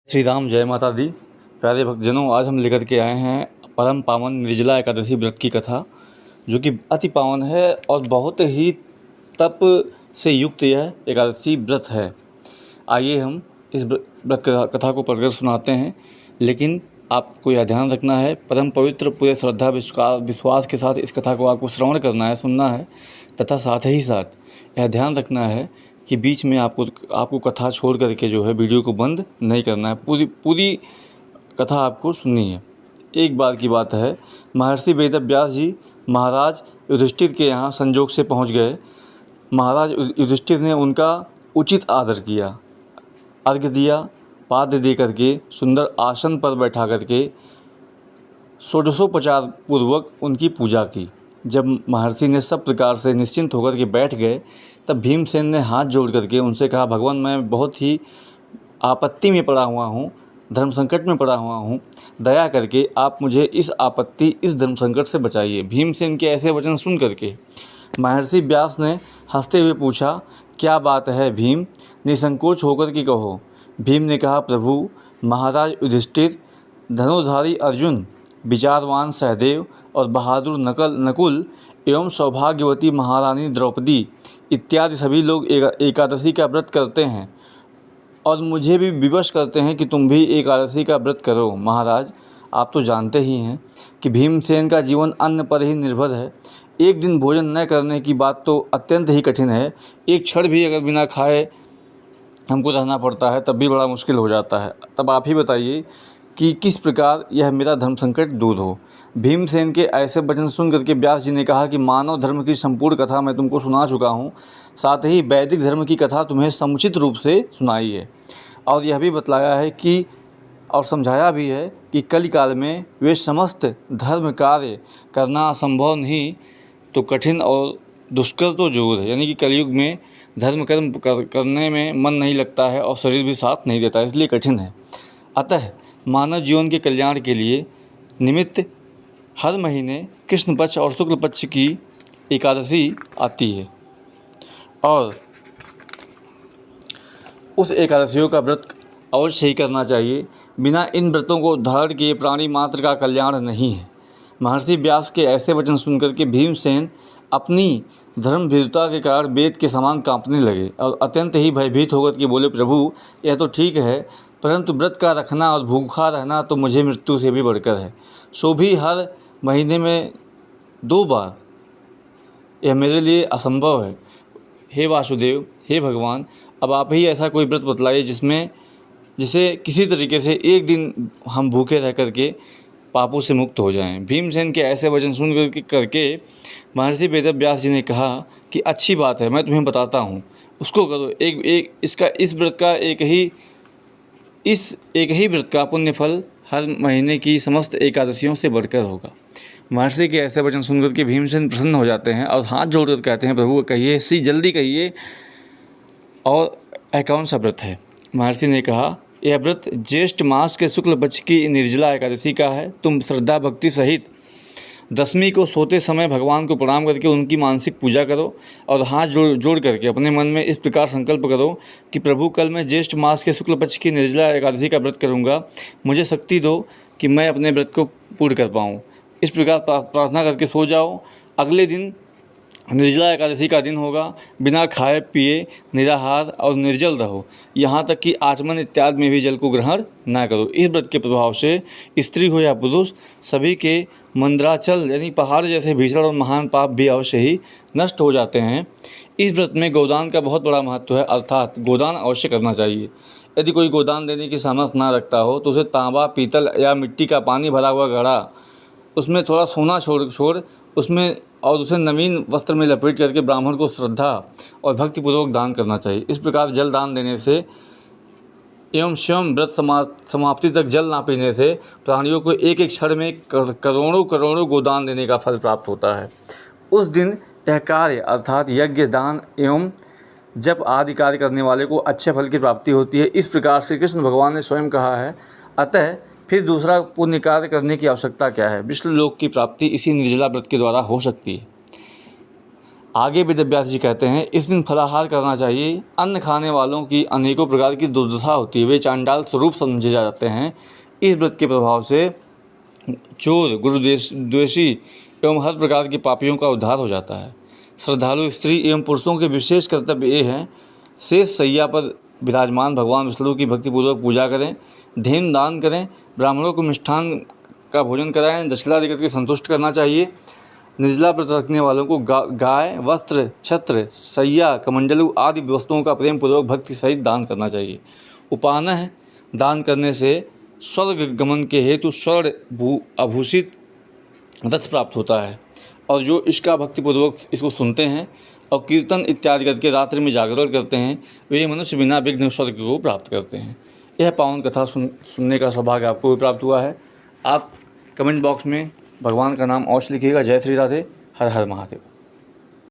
श्री राम, जय माता दी। प्यारे भक्तजनों, आज हम लेकर के आए हैं परम पावन निर्जला एकादशी व्रत की कथा, जो कि अति पावन है और बहुत ही तप से युक्त यह एकादशी व्रत है। आइए हम इस व्रत कथा को पढ़कर सुनाते हैं, लेकिन आपको यह ध्यान रखना है, परम पवित्र पूरे श्रद्धा विश्वास के साथ इस कथा को आपको श्रवण करना है, सुनना है, तथा साथ ही साथ यह ध्यान रखना है कि बीच में आपको कथा छोड़ करके जो है वीडियो को बंद नहीं करना है। पूरी कथा आपको सुननी है। एक बार की बात है, महर्षि वेदव्यास जी महाराज युधिष्ठिर के यहाँ संजोग से पहुँच गए। महाराज युधिष्ठिर ने उनका उचित आदर किया, अर्घ्य दिया, पाद्य दे करके सुंदर आसन पर बैठा करके षोडशोपचार पूर्वक उनकी पूजा की। जब महर्षि ने सब प्रकार से निश्चिंत होकर के बैठ गए, तब भीमसेन ने हाथ जोड़ करके उनसे कहा, भगवान, मैं बहुत ही आपत्ति में पड़ा हुआ हूँ, धर्म संकट में पड़ा हुआ हूँ, दया करके आप मुझे इस आपत्ति, इस धर्म संकट से बचाइए। भीमसेन के ऐसे वचन सुन करके महर्षि व्यास ने हंसते हुए पूछा, क्या बात है भीम, निसंकोच होकर के कहो। भीम ने कहा, प्रभु, महाराज युधिष्ठिर, धनुर्धारी अर्जुन, विचारवान सहदेव और बहादुर नकुल एवं सौभाग्यवती महारानी द्रौपदी इत्यादि सभी लोग एकादशी का व्रत करते हैं और मुझे भी विवश करते हैं कि तुम भी एकादशी का व्रत करो। महाराज, आप तो जानते ही हैं कि भीमसेन का जीवन अन्न पर ही निर्भर है। एक दिन भोजन न करने की बात तो अत्यंत ही कठिन है। एक क्षण भी अगर बिना खाए हमको रहना पड़ता है, तब भी बड़ा मुश्किल हो जाता है। तब आप ही बताइए कि किस प्रकार यह मेरा धर्म संकट दूर हो। भीमसेन के ऐसे वचन सुन करके व्यास जी ने कहा कि मानव धर्म की संपूर्ण कथा मैं तुमको सुना चुका हूँ, साथ ही वैदिक धर्म की कथा तुम्हें समुचित रूप से सुनाई है, और यह भी बतलाया है कि और समझाया भी है कि कलिकाल में वे समस्त धर्म कार्य करना असंभव नहीं तो कठिन और दुष्कर तो जरूर है। यानी कि कलयुग में धर्म कर्म करने में मन नहीं लगता है और शरीर भी साथ नहीं देता, इसलिए कठिन है। अतः मानव जीवन के कल्याण के लिए निमित्त हर महीने कृष्ण पक्ष और शुक्ल पक्ष की एकादशी आती है, और उस एकादशियों का व्रत अवश्य ही करना चाहिए। बिना इन व्रतों को धारण किए प्राणी मात्र का कल्याण नहीं है। महर्षि व्यास के ऐसे वचन सुनकर के भीमसेन अपनी धर्म भीरुता के कारण वेद के समान कांपने लगे और अत्यंत ही भयभीत होकर के बोले, प्रभु, यह तो ठीक है, परंतु व्रत का रखना और भूखा रहना तो मुझे मृत्यु से भी बढ़कर है, सो भी हर महीने में 2 बार, यह मेरे लिए असंभव है। हे वासुदेव, हे भगवान, अब आप ही ऐसा कोई व्रत बतलाइए जिसे किसी तरीके से एक दिन हम भूखे रह करके पापों से मुक्त हो जाएं। भीमसेन के ऐसे वचन सुन करके महर्षि वेदव्यास जी ने कहा कि अच्छी बात है, मैं तुम्हें बताता हूँ, उसको करो। इस व्रत का एक ही व्रत का पुण्य फल हर महीने की समस्त एकादशियों से बढ़कर होगा। महर्षि के ऐसे वचन सुनकर के भीमसेन प्रसन्न हो जाते हैं और हाथ जोड़कर कहते हैं, प्रभु, कहिए, जल्दी कहिए, और यह कौन सा व्रत है। महर्षि ने कहा, यह व्रत ज्येष्ठ मास के शुक्ल पक्ष की निर्जला एकादशी का है। तुम श्रद्धा भक्ति सहित दशमी को सोते समय भगवान को प्रणाम करके उनकी मानसिक पूजा करो और हाथ जोड़ करके अपने मन में इस प्रकार संकल्प करो कि प्रभु, कल मैं ज्येष्ठ मास के शुक्ल पक्ष की निर्जला एकादशी का व्रत करूँगा, मुझे शक्ति दो कि मैं अपने व्रत को पूर्ण कर पाऊँ। इस प्रकार प्रार्थना करके सो जाओ। अगले दिन निर्जला एकादशी का दिन होगा। बिना खाए पिए निराहार और निर्जल रहो, यहाँ तक कि आचमन इत्यादि में भी जल को ग्रहण ना करो। इस व्रत के प्रभाव से स्त्री हो या पुरुष, सभी के मंद्राचल यानी पहाड़ जैसे भीषण और महान पाप भी अवश्य ही नष्ट हो जाते हैं। इस व्रत में गोदान का बहुत बड़ा महत्व है, अर्थात गोदान अवश्य करना चाहिए। यदि कोई गोदान देने की सामर्थ्य ना रखता हो तो उसे तांबा, पीतल या मिट्टी का पानी भरा हुआ घड़ा, उसमें थोड़ा सोना छोड़ उसमें और उसे नवीन वस्त्र में लपेट करके ब्राह्मण को श्रद्धा और भक्तिपूर्वक दान करना चाहिए। इस प्रकार जल दान देने से एवं स्वयं व्रत समाप्ति तक जल ना पीने से प्राणियों को एक एक क्षण में करोड़ों गोदान देने का फल प्राप्त होता है। उस दिन यह कार्य अर्थात यज्ञ, दान एवं जप आदि कार्य करने वाले को अच्छे फल की प्राप्ति होती है। इस प्रकार श्री कृष्ण भगवान ने स्वयं कहा है। अतः फिर दूसरा पुण्य कार्य करने की आवश्यकता क्या है। विष्णु लोक की प्राप्ति इसी निर्जला व्रत के द्वारा हो सकती है। आगे वेदव्यास जी कहते हैं, इस दिन फलाहार करना चाहिए। अन्न खाने वालों की अनेकों प्रकार की दुर्दशा होती है, वे चांडाल स्वरूप समझे जाते हैं। इस व्रत के प्रभाव से चोर, गुरुद्वेषी एवं हर प्रकार के पापियों का उद्धार हो जाता है। श्रद्धालु स्त्री एवं पुरुषों के विशेष कर्तव्य ये हैं, शेष सैया पर विराजमान भगवान विष्णु की भक्तिपूर्वक पूजा करें, धेन दान करें, ब्राह्मणों को मिष्ठान का भोजन कराएं, दक्षिणा देकर के संतुष्ट करना चाहिए। निर्जला व्रत रखने वालों को गाय, वस्त्र, छत्र, सैया, कमंडलू आदि वस्तुओं का प्रेम पूर्वक भक्ति सहित दान करना चाहिए। उपानह दान करने से स्वर्ग गमन के हेतु स्वर्ण आभूषित रथ प्राप्त होता है, और जो इसका भक्तिपूर्वक इसको सुनते हैं और कीर्तन इत्यादि करके रात्रि में जागरण करते हैं, वे मनुष्य बिना विघ्न स्वर्ग को प्राप्त करते हैं। यह पावन कथा सुनने का सौभाग्य आपको भी प्राप्त हुआ है। आप कमेंट बॉक्स में भगवान का नाम अवश्य लिखिएगा। जय श्री राधे, हर हर महादेव।